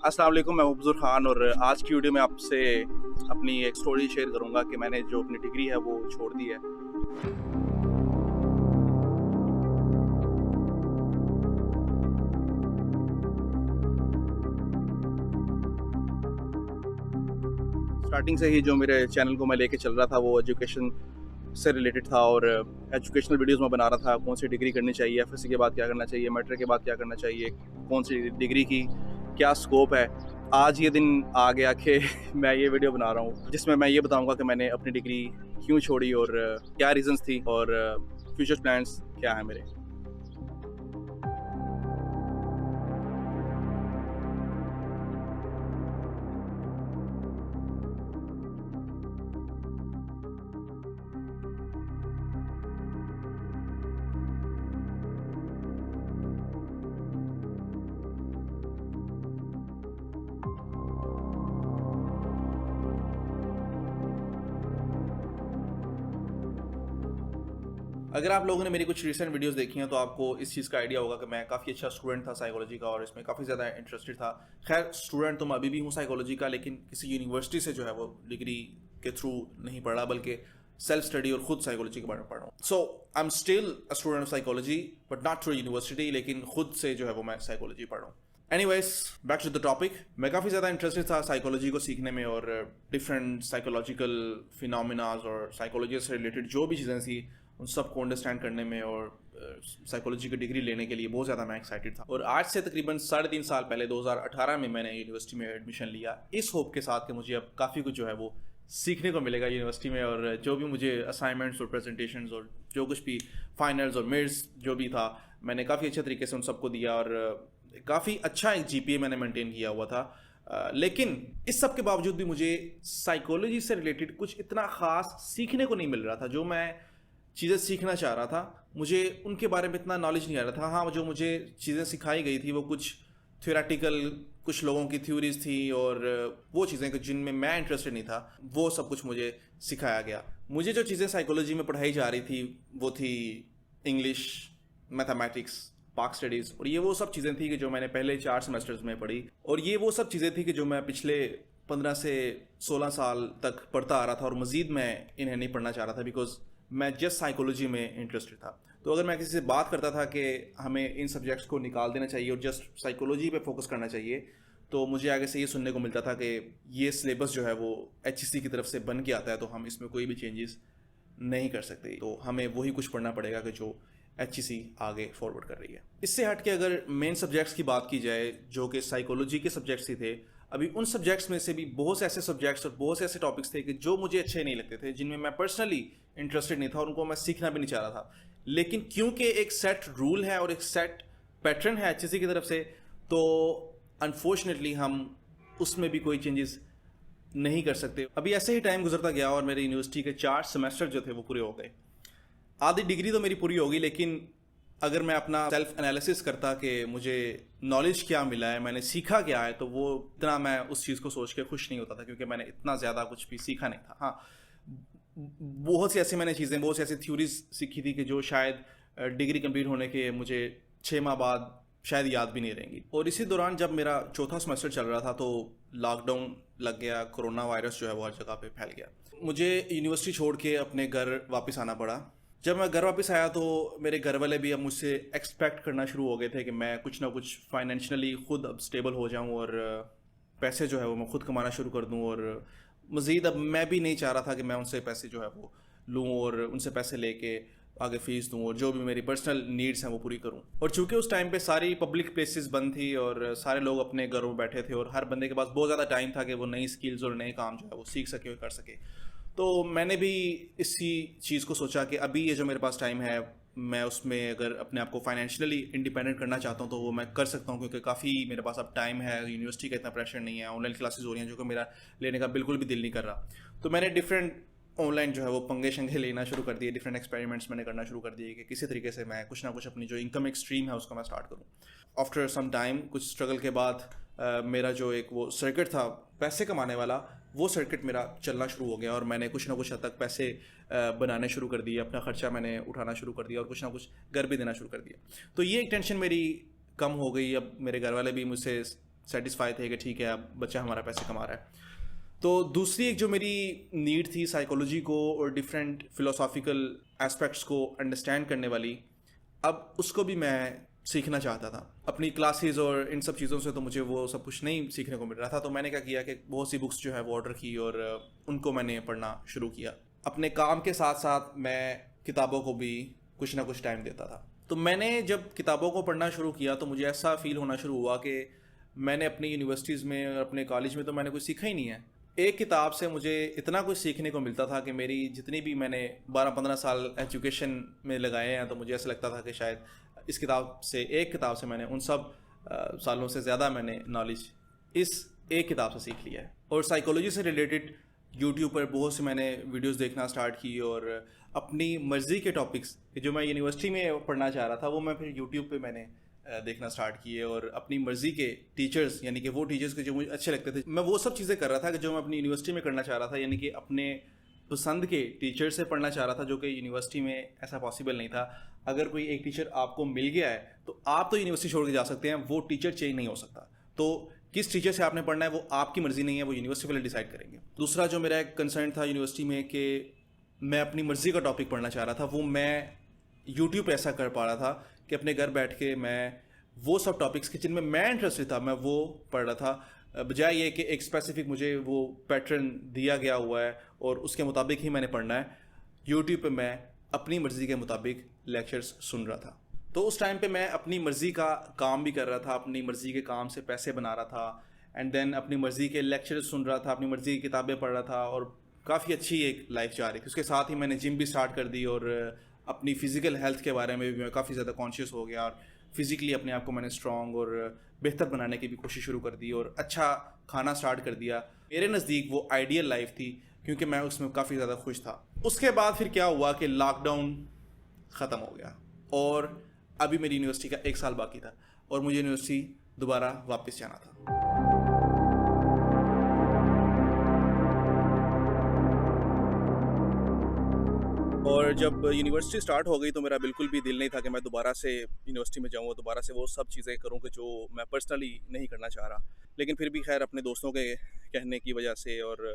अस्सलाम वालेकुम, मैं मुबज़ुर ख़ान और आज की वीडियो में आपसे अपनी एक स्टोरी शेयर करूंगा कि मैंने जो अपनी डिग्री है वो छोड़ दी है। स्टार्टिंग से ही जो मेरे चैनल को मैं लेके चल रहा था वो एजुकेशन से रिलेटेड था और एजुकेशनल वीडियोस मैं बना रहा था। कौन सी डिग्री करनी चाहिए, एफएससी के बाद क्या करना चाहिए, मैट्रिक के बाद क्या करना चाहिए, कौन सी डिग्री की क्या स्कोप है। आज ये दिन आ गया कि मैं ये वीडियो बना रहा हूँ जिसमें मैं ये बताऊंगा कि मैंने अपनी डिग्री क्यों छोड़ी और क्या रीजंस थी और फ्यूचर प्लान्स क्या है मेरे। अगर आप लोगों ने मेरी कुछ रिसेंट वीडियोस देखी हैं तो आपको इस चीज़ का आइडिया होगा कि मैं काफ़ी अच्छा स्टूडेंट था साइकोलॉजी का और इसमें काफ़ी ज़्यादा इंटरेस्टेड था। खैर, स्टूडेंट तो मैं अभी भी हूँ साइकोलॉजी का, लेकिन किसी यूनिवर्सिटी से जो है वो डिग्री के थ्रू नहीं पढ़ा, बल्कि सेल्फ स्टडी और खुद साइकोलॉजी के बारे में पढ़ रहा हूँ। So I am still a student of psychology but not through university, लेकिन खुद से जो है वो मैं साइकोलॉजी पढ़ रहा हूँ। Anyways, back to the topic. मैं काफ़ी ज़्यादा इंटरेस्टेड था साइकोलॉजी को सीखने में और डिफरेंट साइकोलॉजिकल फिनोमिनाज और साइकोलॉजी से रिलेटेड जो भी चीज़ें थी उन सबको अंडरस्टैंड करने में और साइकोलॉजी की डिग्री लेने के लिए बहुत ज़्यादा मैं एक्साइटेड था। और आज से तकरीबन 3.5 साल पहले 2018 में मैंने यूनिवर्सिटी में एडमिशन लिया, इस होप के साथ कि मुझे अब काफ़ी कुछ जो है वो सीखने को मिलेगा यूनिवर्सिटी में और जो भी मुझे असाइनमेंट्स और प्रेजेंटेशंस और जो कुछ भी फाइनल्स और मिड्स जो भी था, मैंने काफ़ी अच्छे तरीके से उन सबको दिया और काफ़ी अच्छा एक जीपीए मैंने मेंटेन किया हुआ था। लेकिन इस सब के बावजूद भी मुझे साइकोलॉजी से रिलेटेड कुछ इतना ख़ास सीखने को नहीं मिल रहा था। जो मैं चीज़ें सीखना चाह रहा था मुझे उनके बारे में इतना नॉलेज नहीं आ रहा था। हाँ, जो मुझे चीज़ें सिखाई गई थी वो कुछ थ्योरेटिकल, कुछ लोगों की थ्योरीज थी और वो चीज़ें जिनमें मैं इंटरेस्टेड नहीं था वो सब कुछ मुझे सिखाया गया। मुझे जो चीज़ें साइकोलॉजी में पढ़ाई जा रही थी वो थी इंग्लिश, मैथमेटिक्स, पाक स्टडीज़, और ये वो सब चीज़ें थी कि जो मैंने पहले 4 सेमेस्टर्स में पढ़ी और ये वो सब चीज़ें थी कि जो मैं पिछले 15 से 16 साल तक पढ़ता आ रहा था और मज़ीद मैं इन्हें नहीं पढ़ना चाह रहा था बिकॉज मैं जस्ट साइकोलॉजी में इंटरेस्टेड था। तो अगर मैं किसी से बात करता था कि हमें इन सब्जेक्ट्स को निकाल देना चाहिए और जस्ट साइकोलॉजी पे फोकस करना चाहिए, तो मुझे आगे से ये सुनने को मिलता था कि ये सिलेबस जो है वो एचईसी की तरफ से बन के आता है, तो हम इसमें कोई भी चेंजेस नहीं कर सकते, तो हमें वही कुछ पढ़ना पड़ेगा कि जो एचईसी आगे फॉरवर्ड कर रही है। इससे हट के अगर मेन सब्जेक्ट्स की बात की जाए जो कि साइकोलॉजी के सब्जेक्ट्स ही थे, अभी उन सब्जेक्ट्स में से भी बहुत से ऐसे सब्जेक्ट्स और बहुत से ऐसे टॉपिक्स थे कि जो मुझे अच्छे नहीं लगते थे, जिनमें मैं पर्सनली इंटरेस्टेड नहीं था और उनको मैं सीखना भी नहीं चाह रहा था। लेकिन क्योंकि एक सेट रूल है और एक सेट पैटर्न है एचएससी की तरफ से, तो अनफॉर्चुनेटली हम उसमें भी कोई चेंजेस नहीं कर सकते। अभी ऐसे ही टाइम गुजरता गया और मेरे यूनिवर्सिटी के 4 सेमेस्टर जो थे वो पूरे हो गए। आधी डिग्री तो मेरी पूरी होगी, लेकिन अगर मैं अपना सेल्फ एनालिसिस करता कि मुझे नॉलेज क्या मिला है, मैंने सीखा क्या है, तो वो इतना मैं उस चीज़ को सोच के खुश नहीं होता था क्योंकि मैंने इतना ज़्यादा कुछ भी सीखा नहीं था। हाँ, बहुत सी ऐसी मैंने चीज़ें, बहुत सी ऐसी थ्योरीज सीखी थी कि जो शायद डिग्री कंप्लीट होने के मुझे 6 माह बाद शायद याद भी नहीं रहेंगी। और इसी दौरान जब मेरा चौथा सेमेस्टर चल रहा था तो लॉकडाउन लग गया, कोरोना वायरस जो है वो हर जगह पे फैल गया। मुझे यूनिवर्सिटी छोड़ के अपने घर वापस आना पड़ा। जब मैं घर वापस आया तो मेरे घर वाले भी अब मुझसे एक्सपेक्ट करना शुरू हो गए थे कि मैं कुछ ना कुछ फाइनेंशियली खुद अब स्टेबल हो जाऊं और पैसे जो है वो मैं खुद कमाना शुरू कर दूं। और मज़ीद अब मैं भी नहीं चाह रहा था कि मैं उनसे पैसे जो है वो लूं और उनसे पैसे लेके आगे फीस दूं और जो भी मेरी पर्सनल नीड्स हैं वो पूरी करूं। और चूंकि उस टाइम पे सारी पब्लिक प्लेसेस बंद थी और सारे लोग अपने घरों में बैठे थे और हर बंदे के पास बहुत ज़्यादा टाइम था कि वो नई स्किल्स और नए काम जो है वो सीख सके और कर सके, तो मैंने भी इसी चीज़ को सोचा कि अभी ये जो मेरे पास टाइम है, मैं उसमें अगर अपने आप को फाइनेंशियली इंडिपेंडेंट करना चाहता हूँ तो वो मैं कर सकता हूँ क्योंकि काफ़ी मेरे पास अब टाइम है, यूनिवर्सिटी का इतना प्रेशर नहीं है, ऑनलाइन क्लासेस हो रही हैं जो कि मेरा लेने का बिल्कुल भी दिल नहीं कर रहा। तो मैंने डिफरेंट ऑनलाइन जो है वो पंगे शंगे लेना शुरू कर दिए, डिफरेंट एक्सपेरिमेंट्स मैंने करना शुरू कर दिए कि किसी तरीके से मैं कुछ ना कुछ अपनी जो इनकम एक स्ट्रीम है उसको मैं स्टार्ट करूँ। आफ्टर सम टाइम, कुछ स्ट्रगल के बाद मेरा जो एक वो सर्किट था पैसे कमाने वाला, वो सर्किट मेरा चलना शुरू हो गया और मैंने कुछ ना कुछ हद तक पैसे बनाने शुरू कर दिए, अपना खर्चा मैंने उठाना शुरू कर दिया और कुछ ना कुछ घर भी देना शुरू कर दिया। तो ये एक टेंशन मेरी कम हो गई। अब मेरे घर वाले भी मुझसे सेटिस्फाई थे कि ठीक है अब बच्चा हमारा पैसे कमा रहा है। तो दूसरी एक जो मेरी नीड थी साइकोलॉजी को और डिफरेंट फिलोसॉफिकल एस्पेक्ट्स को अंडरस्टैंड करने वाली, अब उसको भी मैं सीखना चाहता था। अपनी क्लासेस और इन सब चीज़ों से तो मुझे वो सब कुछ नहीं सीखने को मिल रहा था, तो मैंने क्या किया कि बहुत सी बुक्स जो है वो ऑर्डर की और उनको मैंने पढ़ना शुरू किया। अपने काम के साथ साथ मैं किताबों को भी कुछ ना कुछ टाइम देता था। तो मैंने जब किताबों को पढ़ना शुरू किया तो मुझे ऐसा फील होना शुरू हुआ कि मैंने अपनी यूनिवर्सिटीज़ में और अपने कॉलेज में तो मैंने कुछ सीखा ही नहीं है। एक किताब से मुझे इतना कुछ सीखने को मिलता था कि मेरी जितनी भी मैंने 12-15 साल एजुकेशन में लगाए हैं, तो मुझे ऐसा लगता था कि शायद इस किताब से, एक किताब से मैंने उन सब सालों से ज़्यादा मैंने नॉलेज इस एक किताब से सीख लिया है। और साइकोलॉजी से रिलेटेड यूट्यूब पर बहुत से मैंने वीडियोस देखना स्टार्ट की और अपनी मर्ज़ी के टॉपिक्स जो मैं यूनिवर्सिटी में पढ़ना चाह रहा था वो मैं फिर यूट्यूब पे मैंने देखना स्टार्ट किए। और अपनी मर्ज़ी के टीचर्स, यानी कि वो टीचर्स के जो मुझे अच्छे लगते थे, मैं वो सब चीज़ें कर रहा था कि जो मैं अपनी यूनिवर्सिटी में करना चाह रहा था, यानी कि अपने पसंद के टीचर से पढ़ना चाह रहा था, जो कि यूनिवर्सिटी में ऐसा पॉसिबल नहीं था। अगर कोई एक टीचर आपको मिल गया है तो आप तो यूनिवर्सिटी छोड़ के जा सकते हैं, वो टीचर चेंज नहीं हो सकता। तो किस टीचर से आपने पढ़ना है वो आपकी मर्ज़ी नहीं है, वो यूनिवर्सिटी वाले डिसाइड करेंगे। दूसरा जो मेरा एक कंसर्न था यूनिवर्सिटी में कि मैं अपनी मर्ज़ी का टॉपिक पढ़ना चाह रहा था, वो मैं यूट्यूब पे ऐसा कर पा रहा था कि अपने घर बैठ के मैं वो सब टॉपिक्स के जिनमें मैं इंटरेस्टेड था मैं वो पढ़ रहा था, बजाय ये कि एक स्पेसिफिक मुझे वो पैटर्न दिया गया हुआ है और उसके मुताबिक ही मैंने पढ़ना है। यूट्यूब पे मैं अपनी मर्ज़ी के मुताबिक लेक्चर्स सुन रहा था। तो उस टाइम पे मैं अपनी मर्ज़ी का काम भी कर रहा था, अपनी मर्ज़ी के काम से पैसे बना रहा था, एंड देन अपनी मर्ज़ी के लेक्चर्स सुन रहा था, अपनी मर्ज़ी की किताबें पढ़ रहा था और काफ़ी अच्छी एक लाइफ जा रही थी। उसके साथ ही मैंने जिम भी स्टार्ट कर दी और अपनी फ़िज़िकल हेल्थ के बारे में भी मैं काफ़ी ज़्यादा कॉन्शियस हो गया और फिज़िकली अपने आप को मैंने स्ट्रॉन्ग और बेहतर बनाने की भी कोशिश शुरू कर दी और अच्छा खाना स्टार्ट कर दिया। मेरे नज़दीक वो आइडियल लाइफ थी क्योंकि मैं उसमें काफ़ी ज़्यादा खुश था। उसके बाद फिर क्या हुआ कि लॉकडाउन ख़त्म हो गया और अभी मेरी यूनिवर्सिटी का 1 साल बाकी था और मुझे यूनिवर्सिटी दोबारा वापस जाना था। और जब यूनिवर्सिटी स्टार्ट हो गई तो मेरा बिल्कुल भी दिल नहीं था कि मैं दोबारा से यूनिवर्सिटी में जाऊँ और दोबारा से वो सब चीज़ें करूँ कि जो मैं पर्सनली नहीं करना चाह रहा। लेकिन फिर भी खैर अपने दोस्तों के कहने की वजह से और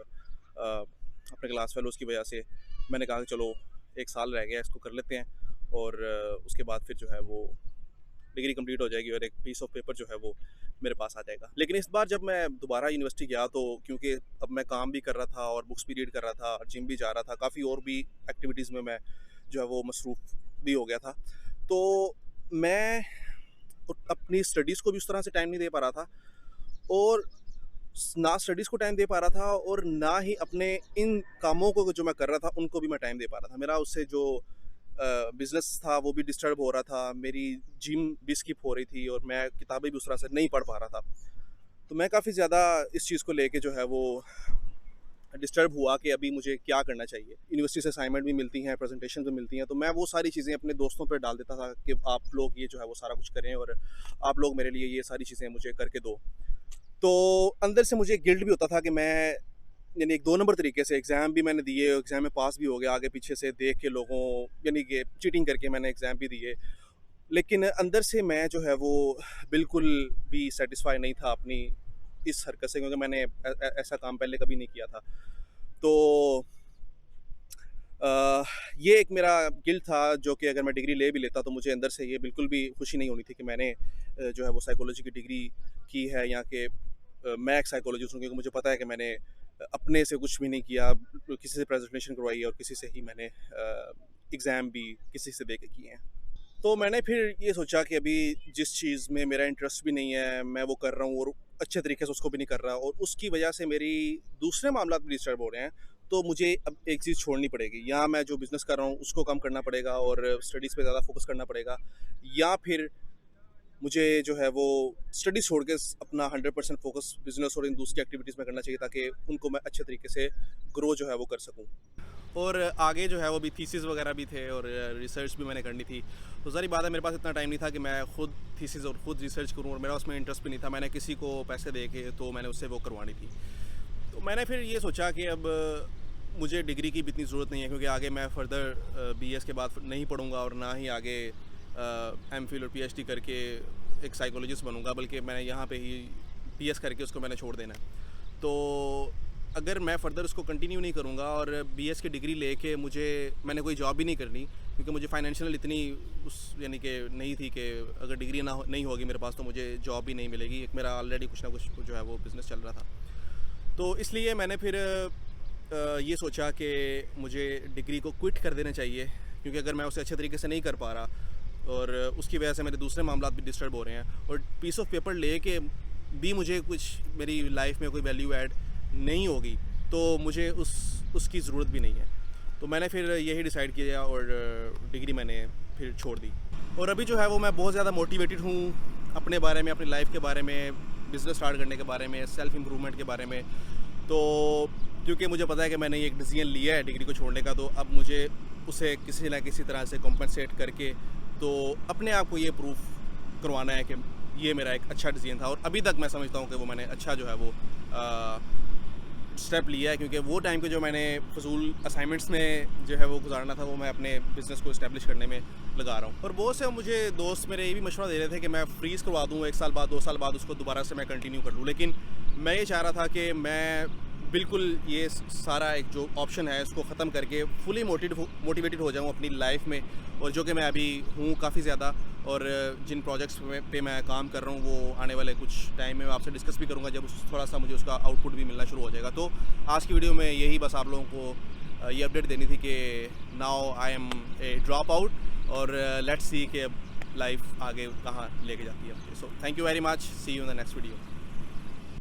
अपने क्लास फेलोज़ की वजह से मैंने कहा कि चलो 1 साल रह गया, इसको कर लेते हैं और उसके बाद फिर जो है वो डिग्री कंप्लीट हो जाएगी और एक पीस ऑफ पेपर जो है वो मेरे पास आ जाएगा। लेकिन इस बार जब मैं दोबारा यूनिवर्सिटी गया तो क्योंकि अब मैं काम भी कर रहा था और बुक्स भी रीड कर रहा था और जिम भी जा रहा था, काफ़ी और भी एक्टिविटीज़ में मैं जो है वो मसरूफ़ भी हो गया था, तो मैं अपनी स्टडीज़ को भी उस तरह से टाइम नहीं दे पा रहा था और ना स्टडीज़ को टाइम दे पा रहा था और ना ही अपने इन कामों को जो मैं कर रहा था उनको भी मैं टाइम दे पा रहा था। मेरा उससे जो बिज़नेस था वो भी डिस्टर्ब हो रहा था, मेरी जिम भी स्किप हो रही थी और मैं किताबें भी उस तरह से नहीं पढ़ पा रहा था। तो मैं काफ़ी ज़्यादा इस चीज़ को लेके जो है वो डिस्टर्ब हुआ कि अभी मुझे क्या करना चाहिए। यूनिवर्सिटी से असाइनमेंट भी मिलती हैं, प्रेजेंटेशन भी मिलती हैं, तो मैं वो सारी चीज़ें अपने दोस्तों पे डाल देता था कि आप लोग ये जो है वो सारा कुछ करें और आप लोग मेरे लिए ये सारी चीज़ें मुझे करके दो। तो अंदर से मुझे गिल्ट भी होता था कि मैं यानी एक 2 नंबर तरीके से एग्ज़ाम भी मैंने दिए, एग्ज़ाम में पास भी हो गया, आगे पीछे से देख के लोगों यानी कि चीटिंग करके मैंने एग्ज़ाम भी दिए। लेकिन अंदर से मैं जो है वो बिल्कुल भी सैटिस्फाई नहीं था अपनी इस हरकत से, क्योंकि मैंने ऐसा काम पहले कभी नहीं किया था। तो ये एक मेरा गिल्ट था जो कि अगर मैं डिग्री ले भी लेता तो मुझे अंदर से ये बिल्कुल भी खुशी नहीं होनी थी कि मैंने जो है वो साइकोलॉजी की डिग्री की है, या कि मैं एक साइकोलॉजिस्ट हूँ, क्योंकि मुझे पता है कि मैंने अपने से कुछ भी नहीं किया, किसी से प्रेजेंटेशन करवाई है और किसी से ही मैंने एग्ज़ाम भी किसी से दे के किए हैं। तो मैंने फिर ये सोचा कि अभी जिस चीज़ में मेरा इंटरेस्ट भी नहीं है मैं वो कर रहा हूँ और अच्छे तरीके से उसको भी नहीं कर रहा और उसकी वजह से मेरी दूसरे मामला भी डिस्टर्ब हो रहे हैं, तो मुझे अब एक चीज़ छोड़नी पड़ेगी। या मैं जो बिज़नेस कर रहा हूँ उसको कम करना पड़ेगा और स्टडीज़ पे ज़्यादा फोकस करना पड़ेगा, या फिर मुझे जो है वो स्टडीज़ छोड़ के अपना 100% फोकस बिज़नेस और इन दूसरी एक्टिविटीज़ में करना चाहिए ताकि उनको मैं अच्छे तरीके से ग्रो जो है वो कर सकूँ। और आगे जो है वो भी थीसिस वगैरह भी थे और रिसर्च भी मैंने करनी थी, तो सारी बात है मेरे पास इतना टाइम नहीं था कि मैं खुद थीसिस और ख़ुद रिसर्च करूँ, और मेरा उसमें इंटरेस्ट भी नहीं था। मैंने किसी को पैसे दे के तो मैंने उससे वो करवानी थी। तो मैंने फिर ये सोचा कि अब मुझे डिग्री की भी इतनी ज़रूरत नहीं है, क्योंकि आगे मैं फर्दर BS के बाद नहीं पढ़ूँगा और ना ही आगे MPhil और PhD करके एक साइकोलॉजिस्ट बनूँगा, बल्कि मैंने यहाँ पे ही PS करके उसको मैंने छोड़ देना है। तो अगर मैं फ़र्दर उसको कंटिन्यू नहीं करूँगा और BS की डिग्री लेके मैंने कोई जॉब भी नहीं करनी, क्योंकि मुझे फाइनेंशियल इतनी यानी कि नहीं थी कि अगर डिग्री नहीं होगी मेरे पास तो मुझे जॉब भी नहीं मिलेगी। एक मेरा ऑलरेडी कुछ ना कुछ जो है वो बिज़नेस चल रहा था। तो इसलिए मैंने फिर ये सोचा कि मुझे डिग्री को क्विट कर देना चाहिए, क्योंकि अगर मैं उसे अच्छे तरीके से नहीं कर पा रहा और उसकी वजह से मेरे दूसरे मामला भी डिस्टर्ब हो रहे हैं और पीस ऑफ पेपर ले के भी मुझे कुछ मेरी लाइफ में कोई वैल्यू ऐड नहीं होगी, तो मुझे उसकी ज़रूरत भी नहीं है। तो मैंने फिर यही डिसाइड किया और डिग्री मैंने फिर छोड़ दी। और अभी जो है वो मैं बहुत ज़्यादा मोटिवेटेड हूँ अपने बारे में, अपनी लाइफ के बारे में, बिज़नेस स्टार्ट करने के बारे में, सेल्फ इम्प्रूवमेंट के बारे में। तो क्योंकि मुझे पता है कि मैंने एक डिसीजन लिया है डिग्री को छोड़ने का, तो अब मुझे उसे किसी ना किसी तरह से कॉम्पनसेट करके तो अपने आप को ये प्रूफ करवाना है कि ये मेरा एक अच्छा डिसीजन था। और अभी तक मैं समझता हूँ कि वो मैंने अच्छा जो है वो स्टेप लिया है, क्योंकि वो टाइम के जो मैंने फजूल असाइनमेंट्स में जो है वो गुजारना था वो मैं अपने बिज़नेस को इस्टेब्लिश करने में लगा रहा हूँ। और बहुत से मुझे दोस्त मेरे ये भी मशवरा दे रहे थे कि मैं फ्रीज़ करवा दूँ 1 साल बाद 2 साल बाद उसको दोबारा से मैं कंटिन्यू कर लूँ, लेकिन मैं ये चाह रहा था कि मैं बिल्कुल ये सारा एक जो ऑप्शन है उसको ख़त्म करके फुली मोटिवेटेड हो जाऊँ अपनी लाइफ में। और जो कि मैं अभी हूँ काफ़ी ज़्यादा, और जिन प्रोजेक्ट्स पे मैं काम कर रहा हूँ वो आने वाले कुछ टाइम में मैं आपसे डिस्कस भी करूँगा जब थोड़ा सा मुझे उसका आउटपुट भी मिलना शुरू हो जाएगा। तो आज की वीडियो में यही बस आप लोगों को ये अपडेट देनी थी कि now I am a drop out, और लेट्स सी कि लाइफ आगे कहाँ लेके जाती है। So thank you very much, see you in the next video.